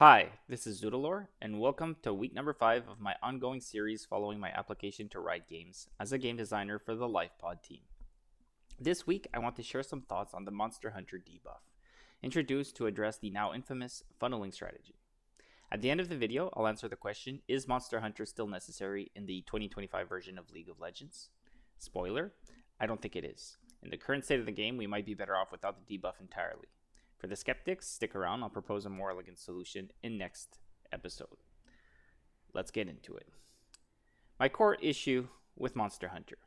Hi, this is Zoodalore, and welcome to week number 5 of my ongoing series following my application to Riot Games as a game designer for the LifePod team. This week, I want to share some thoughts on the Monster Hunter debuff, introduced to address the now infamous funneling strategy. At the end of the video, I'll answer the question, is Monster Hunter still necessary in the 2025 version of League of Legends? Spoiler, I don't think it is. In the current state of the game, we might be better off without the debuff entirely. For the skeptics, stick around. I'll propose a more elegant solution in next episode. Let's get into it. My core issue with Monster Hunter.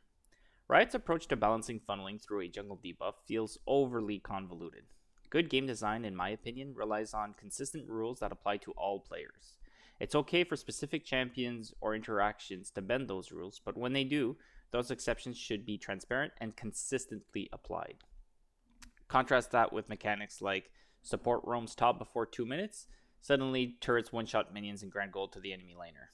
Riot's approach to balancing funneling through a jungle debuff feels overly convoluted. Good game design, in my opinion, relies on consistent rules that apply to all players. It's okay for specific champions or interactions to bend those rules, but when they do, those exceptions should be transparent and consistently applied. Contrast that with mechanics like support roams top before 2 minutes, suddenly turrets one-shot minions and grant gold to the enemy laner.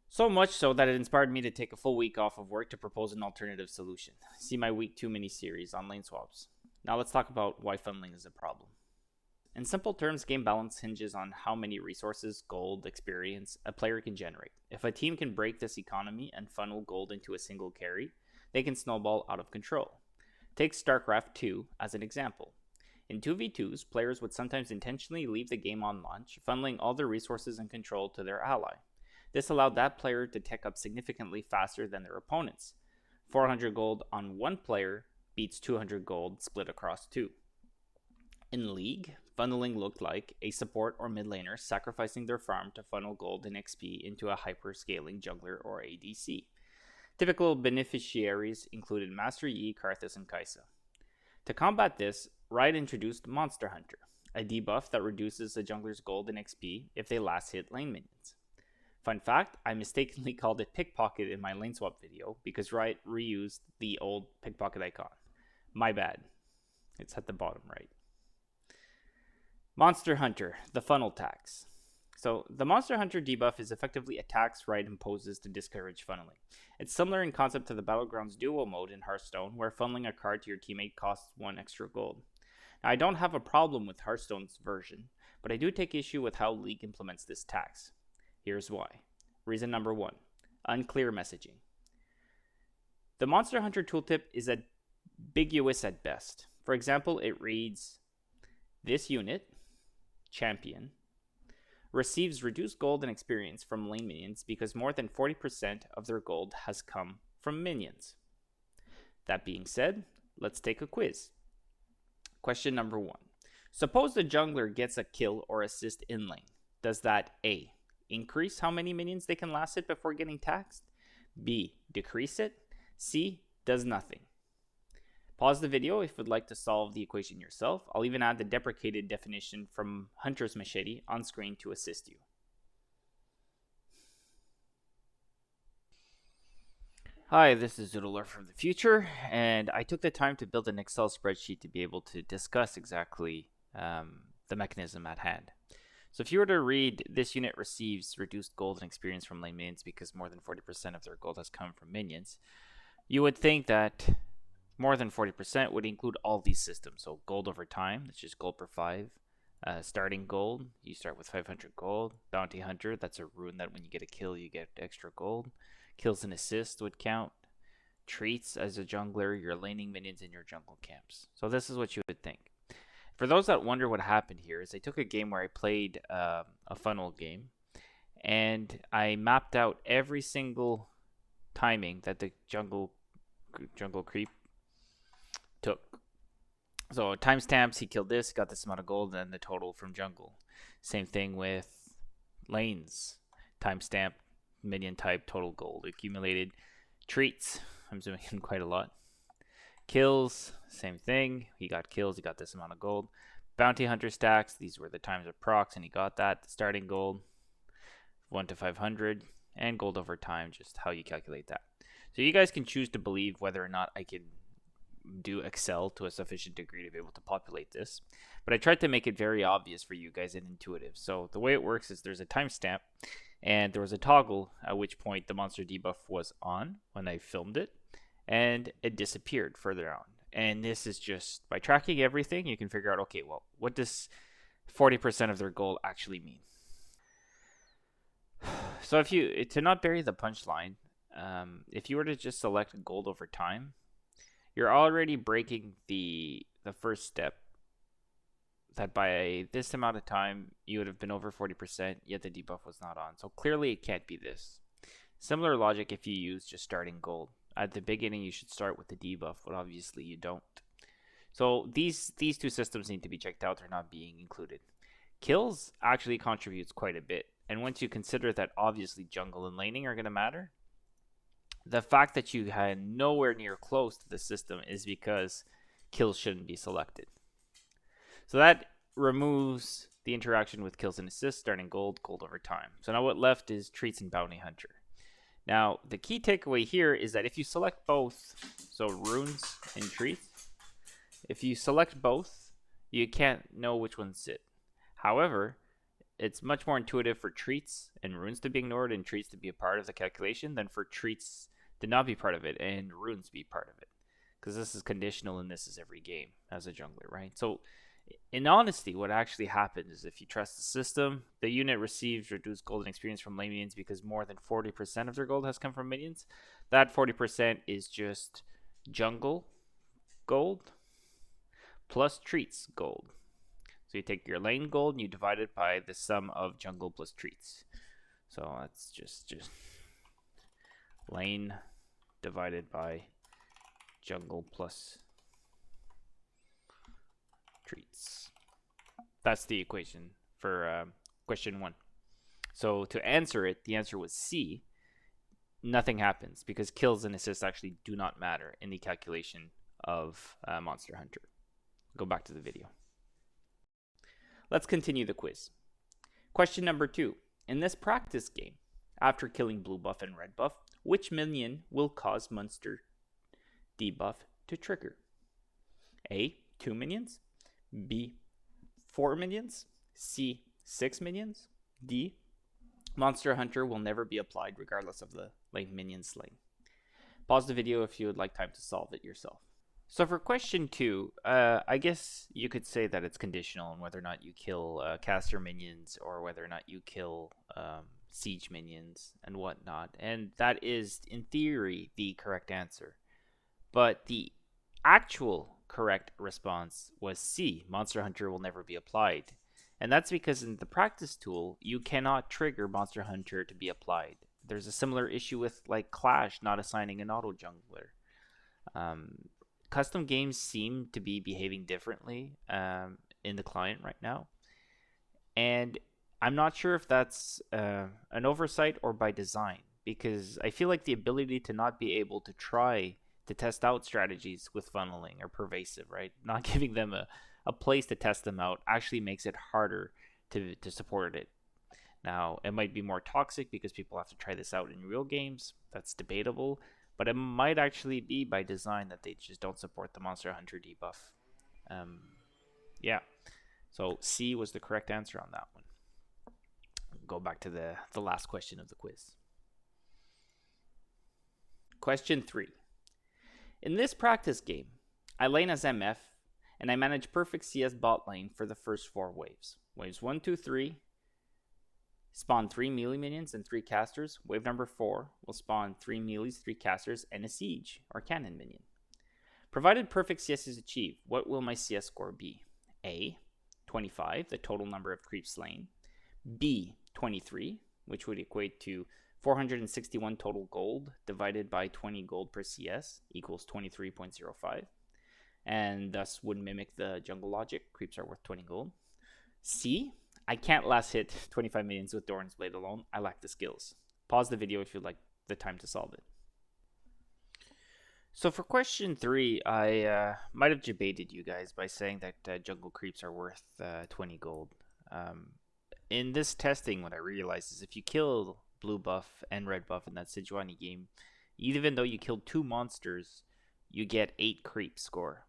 So much so that it inspired me to take a full week off of work to propose an alternative solution. See my week 2 mini-series on lane swaps. Now let's talk about why funneling is a problem. In simple terms, game balance hinges on how many resources, gold, experience a player can generate. If a team can break this economy and funnel gold into a single carry, they can snowball out of control. Take StarCraft 2 as an example. In 2v2s, players would sometimes intentionally leave the game on launch, funneling all their resources and control to their ally. This allowed that player to tech up significantly faster than their opponents. 400 gold on one player beats 200 gold split across two. In League, funneling looked like a support or mid laner sacrificing their farm to funnel gold and XP into a hyper-scaling jungler or ADC. Typical beneficiaries included Master Yi, Karthus, and Kai'Sa. To combat this, Riot introduced Monster Hunter, a debuff that reduces a jungler's gold and XP if they last hit lane minions. Fun fact, I mistakenly called it Pickpocket in my lane swap video because Riot reused the old Pickpocket icon. My bad. It's at the bottom right. Monster Hunter, the funnel tax. So, the Monster Hunter debuff is effectively a tax Riot imposes to discourage funneling. It's similar in concept to the Battlegrounds duo mode in Hearthstone, where funneling a card to your teammate costs 1 extra gold. Now, I don't have a problem with Hearthstone's version, but I do take issue with how League implements this tax. Here's why. Reason number 1, unclear messaging. The Monster Hunter tooltip is ambiguous at best. For example, it reads, this unit, champion, receives reduced gold and experience from lane minions because more than 40% of their gold has come from minions. That being said, let's take a quiz. Question number 1. Suppose the jungler gets a kill or assist in lane. Does that A, increase how many minions they can last hit before getting taxed? B, decrease it? C, does nothing. Pause the video if you'd like to solve the equation yourself. I'll even add the deprecated definition from Hunter's Machete on screen to assist you. Hi, this is Zoodler from the future, and I took the time to build an Excel spreadsheet to be able to discuss exactly the mechanism at hand. So if you were to read, this unit receives reduced gold and experience from lane minions because more than 40% of their gold has come from minions, you would think that more than 40% would include all these systems. So gold over time, that's just gold per 5. Starting gold, you start with 500 gold. Bounty Hunter, that's a rune that when you get a kill, you get extra gold. Kills and assists would count. Treats as a jungler, your laning minions in your jungle camps. So this is what you would think. For those that wonder what happened here, is I took a game where I played a funnel game, and I mapped out every single timing that the jungle creep took. So timestamps, he killed this, got this amount of gold, and the total from jungle. Same thing with lanes. Timestamp, minion type, total gold. Accumulated treats. I'm zooming in quite a lot. Kills, same thing. He got kills, he got this amount of gold. Bounty Hunter stacks, these were the times of procs, and he got that. The starting gold, 1 to 500. And gold over time, just how you calculate that. So you guys can choose to believe whether or not I can do Excel to a sufficient degree to be able to populate this, but I tried to make it very obvious for you guys and intuitive. So the way it works is there's a timestamp and there was a toggle at which point the monster debuff was on when I filmed it, and it disappeared further on. And this is just by tracking everything, you can figure out, okay, well, what does 40% of their gold actually mean. So if you to not bury the punchline, if you were to just select gold over time, you're already breaking the first step. That by this amount of time you would have been over 40%, yet the debuff was not on. So clearly it can't be this. Similar logic if you use just starting gold. At the beginning you should start with the debuff, but obviously you don't. So these two systems need to be checked out. They're not being included. Kills actually contributes quite a bit. And once you consider that obviously jungle and laning are going to matter, the fact that you had nowhere near close to the system is because kills shouldn't be selected. So that removes the interaction with kills and assists, starting gold over time. So now what left is treats and bounty hunter. Now the key takeaway here is that if you select both, so runes and treats, if you select both, you can't know which ones sit. However, it's much more intuitive for treats and runes to be ignored and treats to be a part of the calculation than for treats to not be part of it and runes be part of it. Because this is conditional and this is every game as a jungler, right? So in honesty, what actually happens is if you trust the system, the unit receives reduced golden experience from lane minions because more than 40% of their gold has come from minions. That 40% is just jungle gold plus treats gold. So you take your lane gold and you divide it by the sum of jungle plus treats. So that's just lane divided by jungle plus treats. That's the equation for question 1. So to answer it, the answer was C. Nothing happens because kills and assists actually do not matter in the calculation of MonsterHunter. Go back to the video. Let's continue the quiz. Question number 2. In this practice game, after killing blue buff and red buff, which minion will cause monster debuff to trigger? A, 2 minions. B, 4 minions. C, 6 minions. D, MonsterHunter will never be applied regardless of the minion slaying. Pause the video if you would like time to solve it yourself. So for question 2, I guess you could say that it's conditional on whether or not you kill caster minions or whether or not you kill siege minions and whatnot. And that is, in theory, the correct answer. But the actual correct response was C. MonsterHunter will never be applied. And that's because in the practice tool, you cannot trigger MonsterHunter to be applied. There's a similar issue with like Clash not assigning an auto jungler. Custom games seem to be behaving differently in the client right now. And I'm not sure if that's an oversight or by design, because I feel like the ability to not be able to try to test out strategies with funneling are pervasive, right? Not giving them a place to test them out actually makes it harder to support it. Now, it might be more toxic because people have to try this out in real games. That's debatable. But it might actually be by design that they just don't support the MonsterHunter debuff. Yeah. So C was the correct answer on that one. Go back to the last question of the quiz. Question 3. In this practice game, I lane as MF, and I manage perfect CS bot lane for the first 4 waves. Waves 1, 2, 3 spawn 3 melee minions and 3 casters. Wave number 4 will spawn 3 melees, 3 casters, and a siege or cannon minion. Provided perfect CS is achieved, what will my CS score be? A, 25, the total number of creeps slain. B, 23, which would equate to 461 total gold divided by 20 gold per CS equals 23.05. And thus would mimic the jungle logic. Creeps are worth 20 gold. C, I can't last hit 25 minions with Doran's Blade alone. I lack the skills. Pause the video if you'd like the time to solve it. So for question 3, I might have debated you guys by saying that jungle creeps are worth 20 gold. In this testing, what I realized is if you kill blue buff and red buff in that Sejuani game, even though you killed 2 monsters, you get 8 creep score.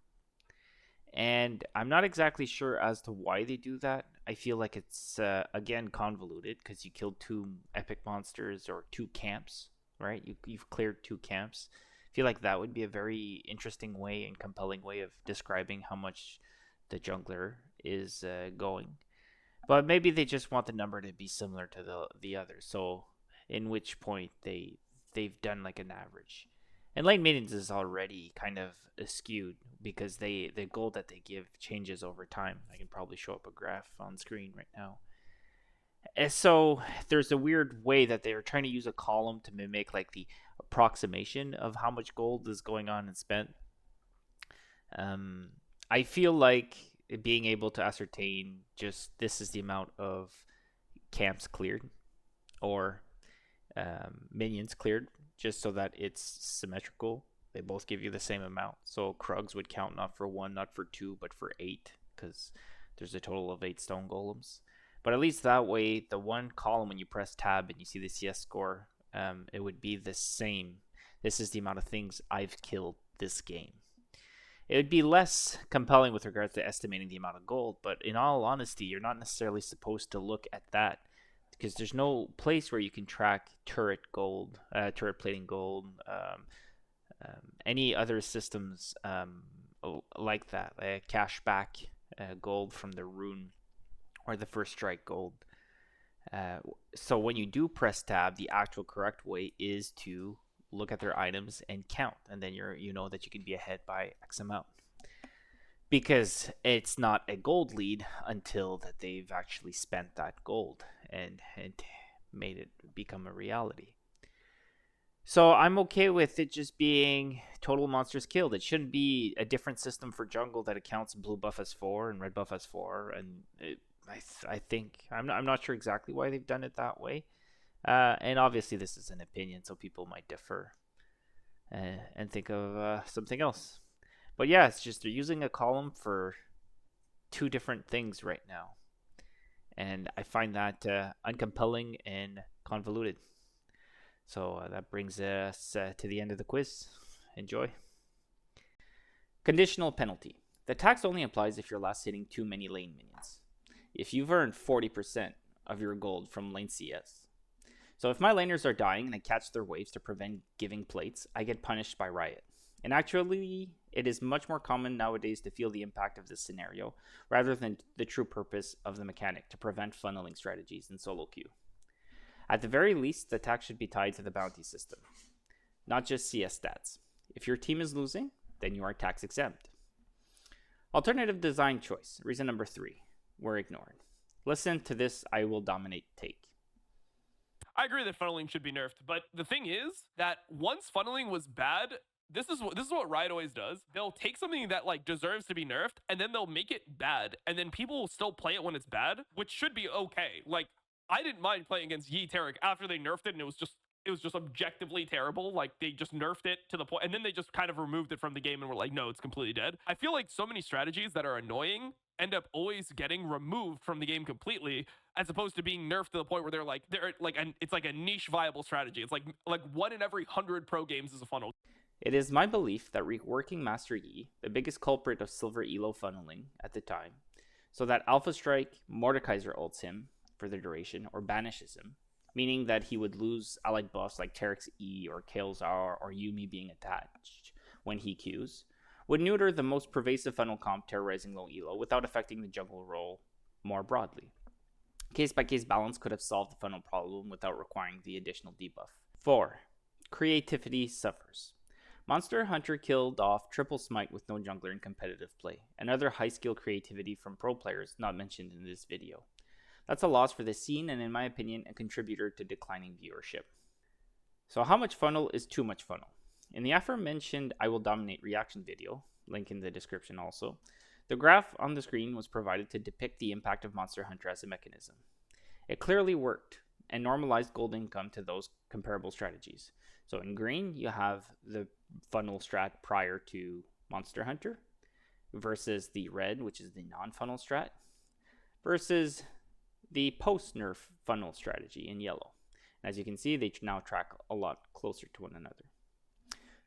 And I'm not exactly sure as to why they do that. I feel like it's, again, convoluted because you killed 2 epic monsters or 2 camps, right? You've cleared 2 camps. I feel like that would be a very interesting way and compelling way of describing how much the jungler is going. But maybe they just want the number to be similar to the others. So in which point they've done like an average. And lane minions is already kind of skewed because the gold that they give changes over time. I can probably show up a graph on screen right now. And so there's a weird way that they're trying to use a column to mimic like the approximation of how much gold is going on and spent. I feel like being able to ascertain just this is the amount of camps cleared or minions cleared, just so that it's symmetrical. They both give you the same amount. So Krugs would count not for 1, not for 2, but for 8, because there's a total of 8 stone golems. But at least that way, the one column when you press tab and you see the CS score, it would be the same. This is the amount of things I've killed this game. It would be less compelling with regards to estimating the amount of gold, but in all honesty, you're not necessarily supposed to look at that because there's no place where you can track turret gold, turret plating gold, any other systems like that, cashback gold from the rune or the first strike gold. So when you do press tab, the actual correct way is to look at their items and count, and then you know that you can be ahead by X amount, because it's not a gold lead until that they've actually spent that gold and made it become a reality. So I'm okay with it just being total monsters killed. It shouldn't be a different system for jungle that accounts blue buff as 4 and red buff as 4. And I think I'm not sure exactly why they've done it that way. And obviously this is an opinion, so people might differ and think of something else. But yeah, it's just they're using a column for 2 different things right now. And I find that uncompelling and convoluted. So that brings us to the end of the quiz. Enjoy. Conditional penalty. The tax only applies if you're last hitting too many lane minions. If you've earned 40% of your gold from lane CS. So if my laners are dying and I catch their waves to prevent giving plates, I get punished by Riot. And actually, it is much more common nowadays to feel the impact of this scenario, rather than the true purpose of the mechanic to prevent funneling strategies in solo queue. At the very least, the tax should be tied to the bounty system, not just CS stats. If your team is losing, then you are tax exempt. Alternative design choice, reason number 3, we're ignored. Listen to this I will dominate take. I agree that funneling should be nerfed, but the thing is that once funneling was bad, this is what Riot always does. They'll take something that like deserves to be nerfed, and then they'll make it bad, and then people will still play it when it's bad, which should be okay. Like, I didn't mind playing against Yi Tarek after they nerfed it, and it was just objectively terrible. Like, they just nerfed it to the point, and then they just kind of removed it from the game and were like, no, it's completely dead. I feel like so many strategies that are annoying end up always getting removed from the game completely, as opposed to being nerfed to the point where it's like a niche viable strategy. It's like 1 in every 100 pro games is a funnel. It is my belief that reworking Master Yi, the biggest culprit of silver elo funneling at the time, so that Alpha Strike Mordekaiser ults him for the duration or banishes him, meaning that he would lose allied buffs like Tarek's E or Kale's R or Yuumi being attached when he Qs, would neuter the most pervasive funnel comp terrorizing low elo without affecting the jungle role more broadly. Case-by-case balance could have solved the funnel problem without requiring the additional debuff. 4. Creativity suffers. MonsterHunter killed off Triple Smite with no jungler in competitive play, and other high-skill creativity from pro players not mentioned in this video. That's a loss for the scene, and in my opinion, a contributor to declining viewership. So how much funnel is too much funnel? In the aforementioned I Will Dominate reaction video, link in the description also, the graph on the screen was provided to depict the impact of MonsterHunter as a mechanism. It clearly worked, and normalized gold income to those comparable strategies. So in green, you have the funnel strat prior to MonsterHunter, versus the red, which is the non-funnel strat, versus the post-nerf funnel strategy in yellow. As you can see, they now track a lot closer to one another.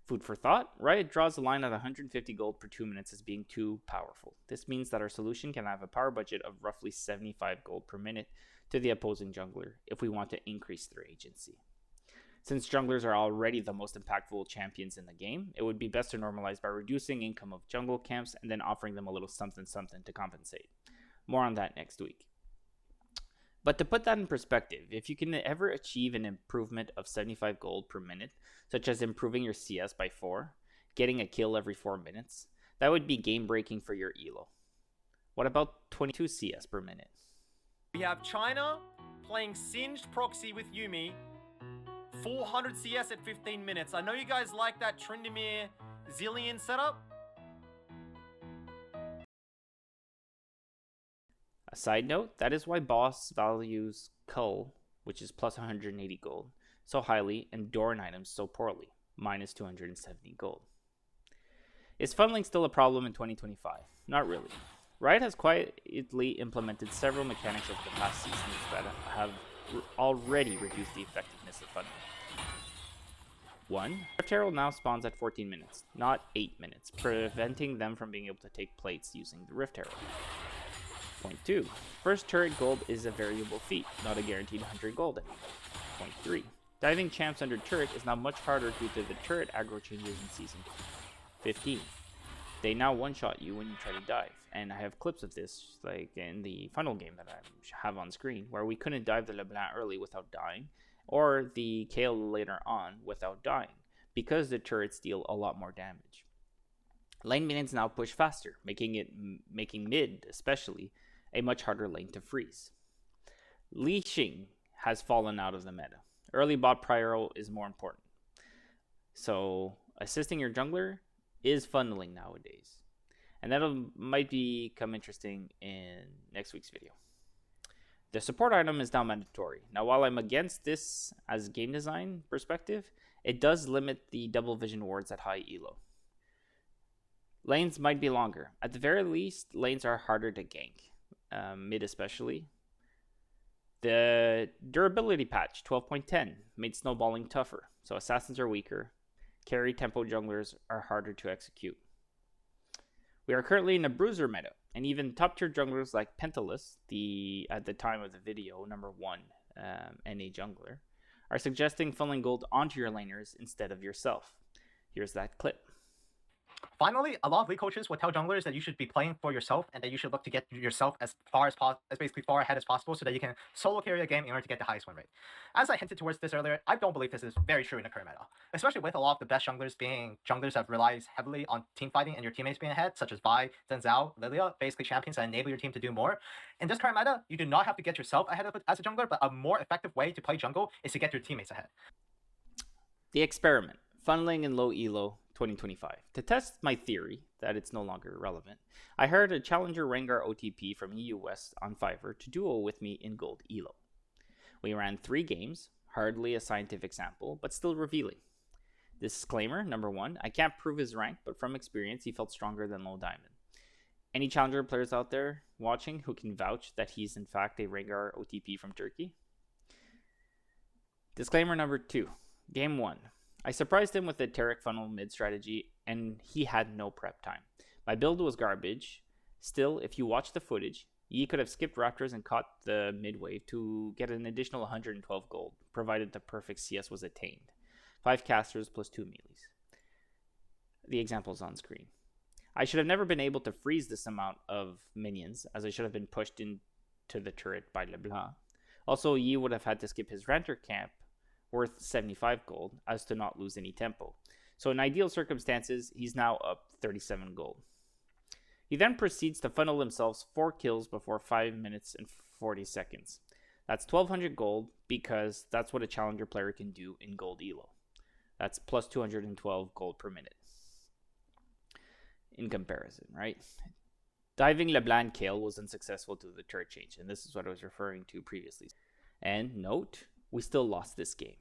Food for thought, Riot draws a line at 150 gold per 2 minutes as being too powerful. This means that our solution can have a power budget of roughly 75 gold per minute to the opposing jungler if we want to increase their agency. Since junglers are already the most impactful champions in the game, it would be best to normalize by reducing income of jungle camps and then offering them a little something to compensate. More on that next week. But to put that in perspective, if you can ever achieve an improvement of 75 gold per minute, such as improving your CS by 4, getting a kill every 4 minutes, that would be game breaking for your elo. What about 22 CS per minute? We have China playing Singed Proxy with Yumi, 400 CS at 15 minutes. I know you guys like that Tryndamere Zillion setup. A side note, that is why Boss values Cull, which is plus 180 gold, so highly and Doran items so poorly, minus 270 gold. Is funneling still a problem in 2025? Not really. Riot has quietly implemented several mechanics over the past seasons that have already reduced the effectiveness of funneling. 1. Rift Herald now spawns at 14 minutes, not 8 minutes, preventing them from being able to take plates using the Rift Herald. Point 2. First turret gold is a variable feat, not a guaranteed 100 gold anymore. Point 3. Diving champs under turret is now much harder due to the turret aggro changes in Season 15. They now one-shot you when you try to dive, and I have clips of this, like in the funnel game that I have on screen, where we couldn't dive the LeBlanc early without dying, or the Kale later on without dying, because the turrets deal a lot more damage. Lane minions now push faster, making mid, especially, a much harder lane to freeze. Leashing has fallen out of the meta. Early bot prio is more important. So assisting your jungler is funneling nowadays. And that might become interesting in next week's video. The support item is now mandatory. Now while I'm against this as game design perspective, it does limit the double vision wards at high elo. Lanes might be longer. At the very least, lanes are harder to gank. Mid especially. The durability patch 12.10 made snowballing tougher, so assassins are weaker. Carry tempo junglers are harder to execute. We are currently in a bruiser meta, and even top tier junglers like Pentalus, at the time of the video, number 1 NA jungler, are suggesting funneling gold onto your laners instead of yourself. Here's that clip. Finally, a lot of league coaches will tell junglers that you should be playing for yourself and that you should look to get yourself as basically far ahead as possible so that you can solo carry a game in order to get the highest win rate. As I hinted towards this earlier, I don't believe this is very true in the current meta, especially with a lot of the best junglers being junglers that relies heavily on team fighting and your teammates being ahead, such as Vi, Zhao, Lilia, basically champions that enable your team to do more. In this current meta, you do not have to get yourself ahead of it as a jungler, but a more effective way to play jungle is to get your teammates ahead. The experiment, funneling in low elo 2025. To test my theory that it's no longer relevant, I hired a challenger Rengar OTP from EU West on Fiverr to duo with me in gold elo. We ran 3 games, hardly a scientific sample, but still revealing. Disclaimer, number 1, I can't prove his rank, but from experience he felt stronger than low diamond. Any challenger players out there watching who can vouch that he's in fact a Rengar OTP from Turkey? Disclaimer number 2, game 1. I surprised him with the Taric funnel mid strategy, and he had no prep time. My build was garbage. Still, if you watch the footage, Yi could have skipped Raptors and caught the mid wave to get an additional 112 gold, provided the perfect CS was attained. 5 casters plus 2 melees. The example is on screen. I should have never been able to freeze this amount of minions, as I should have been pushed into the turret by LeBlanc. Also, Yi would have had to skip his Ranter camp, worth 75 gold, as to not lose any tempo. So in ideal circumstances, he's now up 37 gold. He then proceeds to funnel himself 4 kills before 5 minutes and 40 seconds. That's 1200 gold, because that's what a challenger player can do in gold elo. That's plus 212 gold per minute. In comparison, right? Diving LeBlanc Kale was unsuccessful to the turret change, and this is what I was referring to previously. And note, we still lost this game.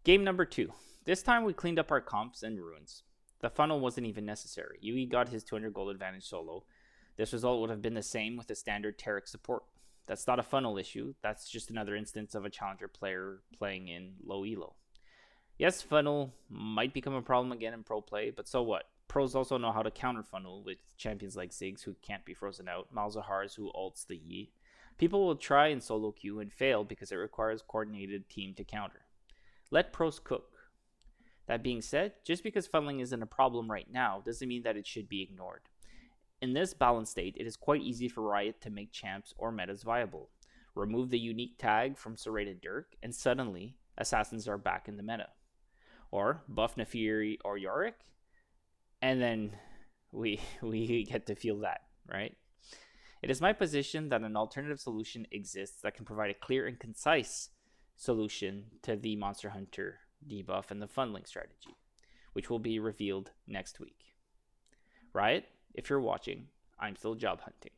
Game number 2. This time we cleaned up our comps and ruins. The funnel wasn't even necessary. Yui got his 200 gold advantage solo. This result would have been the same with a standard Taric support. That's not a funnel issue. That's just another instance of a challenger player playing in low elo. Yes, funnel might become a problem again in pro play, but so what? Pros also know how to counter funnel with champions like Ziggs who can't be frozen out, Malzahars who ults the Yi. People will try in solo queue and fail because it requires coordinated team to counter. Let pros cook. That being said, just because funneling isn't a problem right now doesn't mean that it should be ignored. In this balanced state, it is quite easy for Riot to make champs or metas viable. Remove the unique tag from Serrated Dirk, and suddenly assassins are back in the meta. Or buff Nefiri or Yorick, and then we get to feel that, right? It is my position that an alternative solution exists that can provide a clear and concise solution to the Monster Hunter debuff and the funneling strategy, which will be revealed next week. Riot, if you're watching, I'm still job hunting.